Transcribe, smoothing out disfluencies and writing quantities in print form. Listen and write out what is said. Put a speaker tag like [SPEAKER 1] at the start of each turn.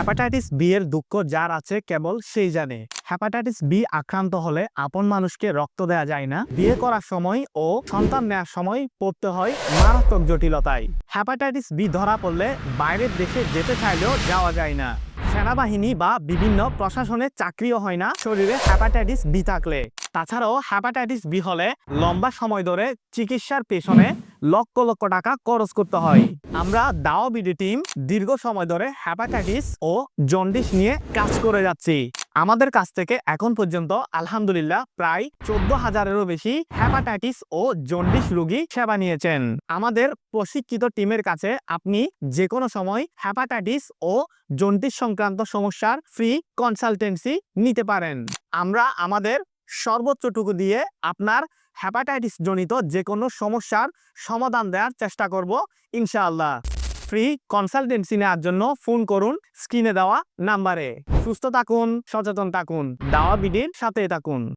[SPEAKER 1] Hepatitis B এর দুঃখ যার আছে কেবল সেই জানে। হেপাটাইটিস বি আক্রান্ত হলে আপন মানুষকে রক্ত দেওয়া যায় না, বিয়ে করার সময় ও সন্তান নেওয়ার সময় পড়তে হয় মারাত্মক জটিলতায়। হেপাটাইটিস বি ধরা পড়লে বাইরের দেশে যেতে চাইলেও যাওয়া যায় না। সেনাবাহিনী বা বিভিন্ন প্রশাসনের চাকরিও হয় না শরীরে হেপাটাইটিস বি থাকলে। তাছাড়াও হেপাটাইটিস বি হলে লম্বা সময় ধরে চিকিৎসার পেছনে লক্ষ লক্ষ টাকা খরচ করতে হয়। আমরা দাও বিডি টিম দীর্ঘ সময় ধরে হেপাটাইটিস ও জন্ডিস নিয়ে কাজ করে যাচ্ছি। আমাদের কাছ থেকে এখন পর্যন্ত আলহামদুলিল্লাহ প্রায় 14,000-এরও বেশি হেপাটাইটিস ও জন্ডিস রোগী সেবা নিয়েছেন। আমাদের প্রশিক্ষিত টিমের কাছে আপনি যে কোনো সময় হেপাটাইটিস ও জন্ডিস সংক্রান্ত সমস্যার ফ্রি কনসালটেন্সি নিতে পারেন। আমরা আমাদের সর্বোচ্চটুকু দিয়ে আপনার হেপাটাইটিস জনিত যে কোনো সমস্যার সমাধান দেওয়ার চেষ্টা করব ইনশাআল্লাহ। ফ্রি কনসালটেন্সি নেওয়ার জন্য ফোন করুন স্ক্রিনে দেওয়া নাম্বারে। সুস্থ থাকুন, সচেতন থাকুন, দাওয়া বিডির সাথে থাকুন।